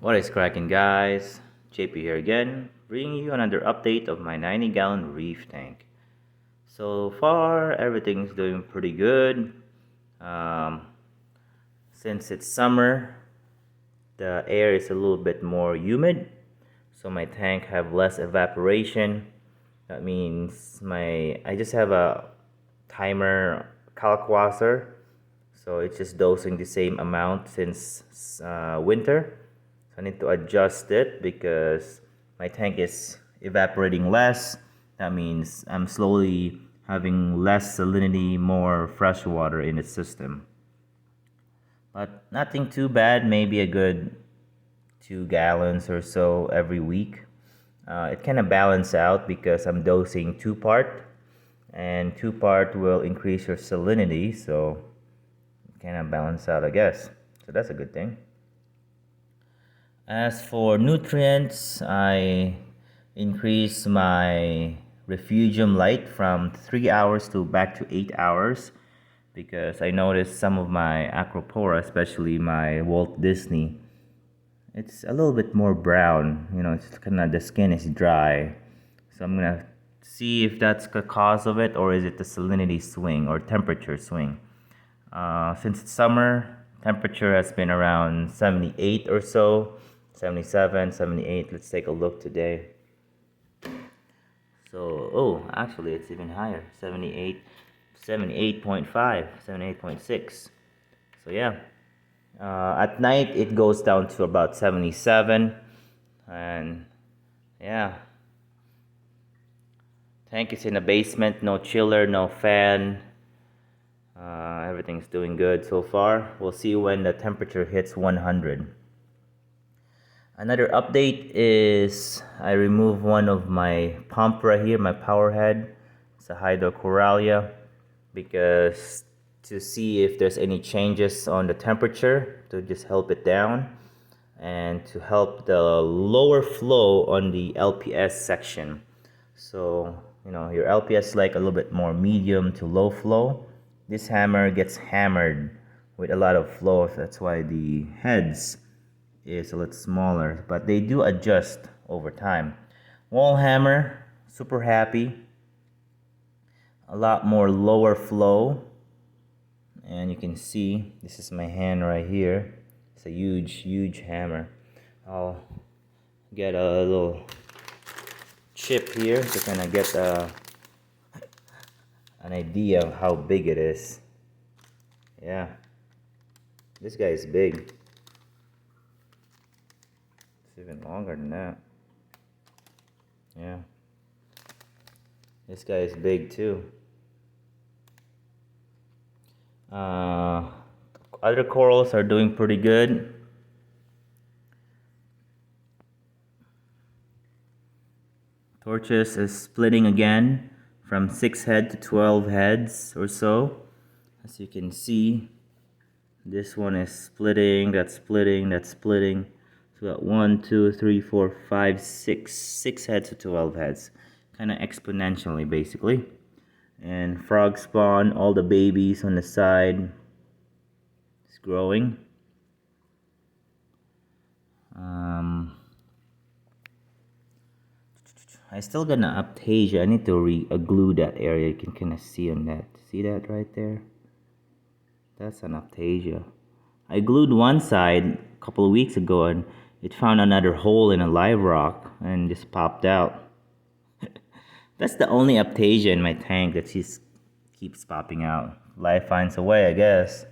What is cracking, guys? JP here again, bringing you another update of my 90-gallon reef tank. So far, everything's doing pretty good. Um, since it's summer, the air is a little bit more humid, so my tank have less evaporation. That means I just have a timer calcwasser, so it's just dosing the same amount since winter. So I need to adjust it because my tank is evaporating less. That means I'm slowly having less salinity, more fresh water in its system. But nothing too bad, maybe a good 2 gallons or so every week. It kind of balance out because I'm dosing two part, and two part will increase your salinity, so it kind of balance out, I guess. So that's a good thing. As for nutrients, I increase my refugium light from 3 hours to back to 8 hours because I noticed some of my acropora, especially my Walt Disney, it's a little bit more brown. It's kind of the skin is dry. So I'm gonna see if that's the cause of it, or is it the salinity swing or temperature swing. Since it's summer, temperature has been around 78 or so, 77, 78. Let's take a look today. So, oh, actually, it's even higher, 78, 78.5, 78.6. So, yeah. At night, it goes down to about 77. And, yeah. Tank is in the basement, no chiller, no fan. Everything's doing good so far. We'll see when the temperature hits 100. Another update is I removed one of my pump right here, my power head. It's a hydrocoralia, because to see if there's any changes on the temperature to just help it down and to help the lower flow on the LPS section. So your LPS is like a little bit more medium to low flow. This hammer gets hammered with a lot of flow. That's why the heads is a little smaller, but they do adjust over time. Wall hammer, super happy. A lot more lower flow. And you can see, this is my hand right here. It's a huge hammer. I'll get a little chip here to kind of get an idea of how big it is. Yeah, this guy is big. It's even longer than that. Yeah, this guy is big too. Other corals are doing pretty good. Tortoise is splitting again from 6 head to 12 heads or so. As you can see, this one is splitting, that's splitting, that's splitting. So we got 1, 2, 3, 4, 5, 6 heads to 12 heads. Kind of exponentially, basically. And frog spawn, all the babies on the side. It's growing. I still got an aptasia. I need to glue that area. You can kind of see on that. See that right there? That's an aptasia. I glued one side a couple of weeks ago and it found another hole in a live rock and just popped out. That's the only aptasia in my tank that just keeps popping out. Life finds a way, I guess.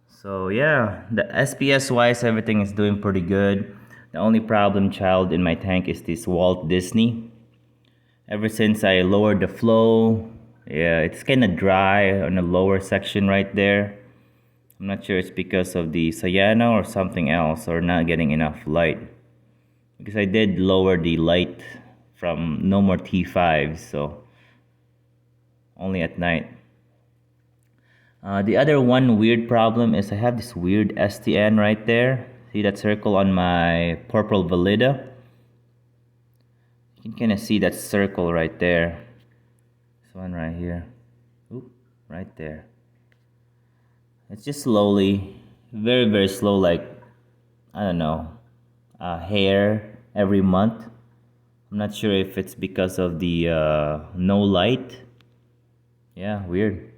So yeah, the SPS wise, everything is doing pretty good. The only problem child in my tank is this Walt Disney. Ever since I lowered the flow, yeah, it's kind of dry on the lower section right there. I'm not sure it's because of the cyano or something else, or not getting enough light. Because I did lower the light from no more T5s, so only at night. The other one weird problem is I have this weird STN right there. See that circle on my purple valida? You can kind of see that circle right there. This one right here. Oop, right there. It's just slowly, very slow, like I don't know, hair every month. I'm not sure if it's because of the no light. Yeah, weird.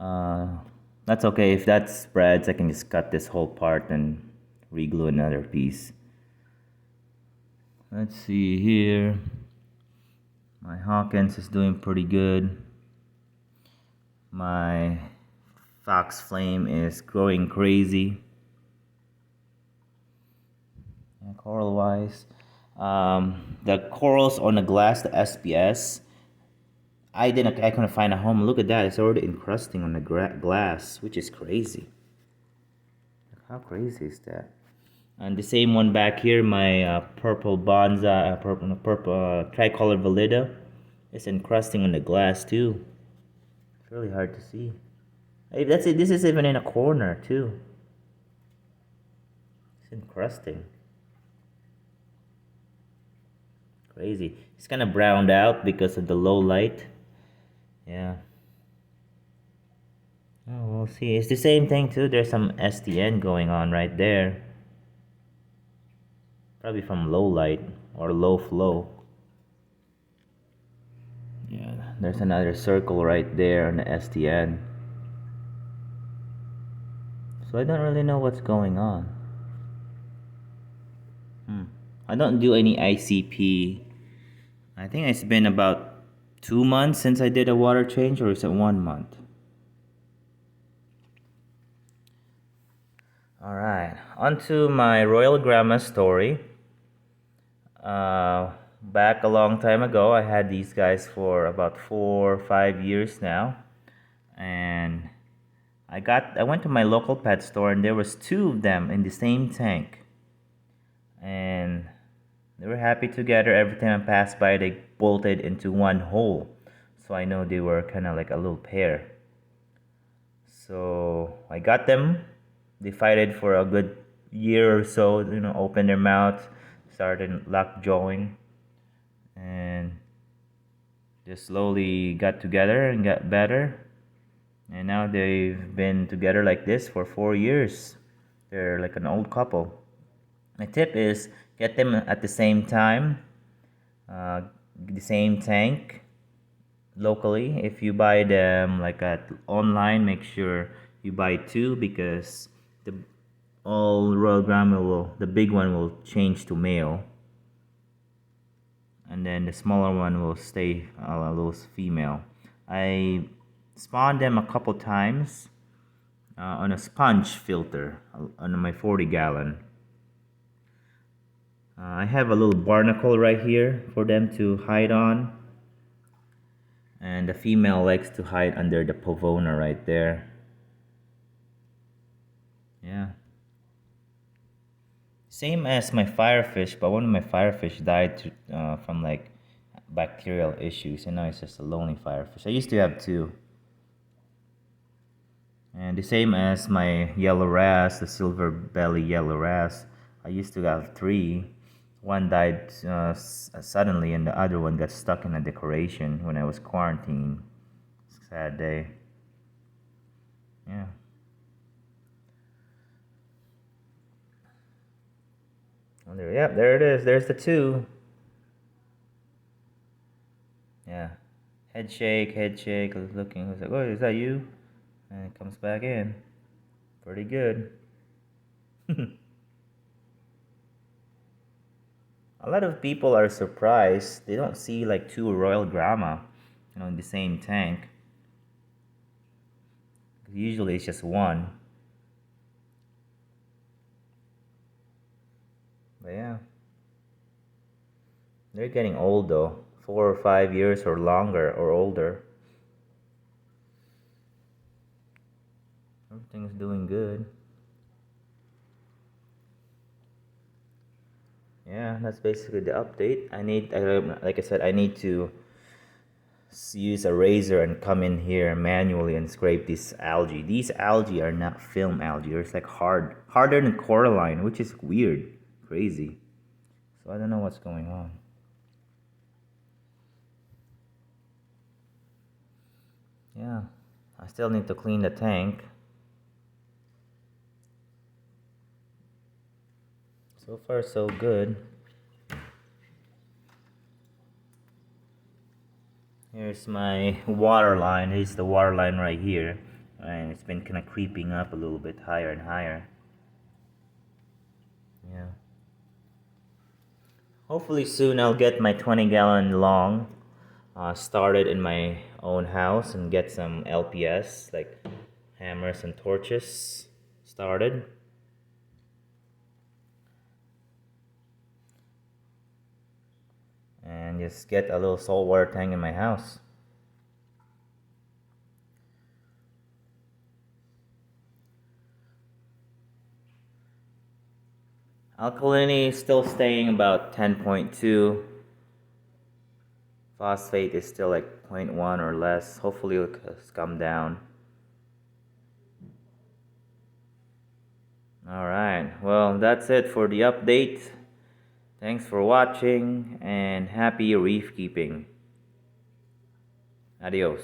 Uh, that's okay. If that spreads, I can just cut this whole part and reglue another piece. Let's see here. My Hawkins is doing pretty good. My Fox Flame is growing crazy. Yeah, coral wise, the corals on the glass, the SPS, I couldn't find a home. Look at that, it's already encrusting on the glass, which is crazy. How crazy is that? And the same one back here, my purple bonsai, purple tricolor valida, it's encrusting on the glass too. It's really hard to see. Hey, that's it. This is even in a corner too. It's encrusting. Crazy. It's kind of browned out because of the low light. Yeah. Oh, we'll see. It's the same thing too. There's some STN going on right there. Probably from low light or low flow. Yeah, there's another circle right there on the STN. So I don't really know what's going on. I don't do any ICP. I think it's been about 2 months since I did a water change, or is it 1 month? Alright, on to my Royal Gramma story. Back a long time ago, I had these guys for about 4 or 5 years now, and I went to my local pet store, and there was two of them in the same tank, and they were happy together. Every time I passed by, they bolted into one hole, so I know they were kind of like a little pair. So I got them. They fighted for a good year or so, opened their mouth, started lockjawing, and just slowly got together and got better. And now they've been together like this for 4 years. They're like an old couple. My tip is get them at the same time, uh, the same tank locally. If you buy them like at online, make sure you buy two, because the all Royal Gramma the big one will change to male, and then the smaller one will stay a little female. I spawned them a couple times on a sponge filter on my 40-gallon. I have a little barnacle right here for them to hide on, and the female likes to hide under the pavona right there. Yeah. Same as my firefish, but one of my firefish died from like bacterial issues, and now it's just a lonely firefish. I used to have two. And the same as my yellow wrasse, the silver belly yellow wrasse. I used to have three. One died suddenly, and the other one got stuck in a decoration when I was quarantined. Sad day. Yeah. Yep, there it is. There's the two. Yeah. Head shake, head shake. Looking. I was like, oh, is that you? And it comes back in. Pretty good. A lot of people are surprised. They don't see like two Royal Gramma, in the same tank. Usually it's just one. But yeah. They're getting old though. 4 or 5 years or longer or older. Everything's doing good. Yeah, that's basically the update. Like I said, I need to use a razor and come in here manually and scrape this algae. These algae are not film algae. It's like harder than coralline, which is weird, crazy. So I don't know what's going on. Yeah, I still need to clean the tank. So far so good. Here's my water line. Here's the water line right here. And it's been kind of creeping up a little bit higher and higher. Yeah. Hopefully soon I'll get my 20-gallon long started in my own house and get some LPS like hammers and torches started. And just get a little saltwater tank in my house. Alkalinity is still staying about 10.2. Phosphate is still like 0.1 or less. Hopefully it'll come down. Alright, well that's it for the update. Thanks for watching and happy reef keeping. Adios.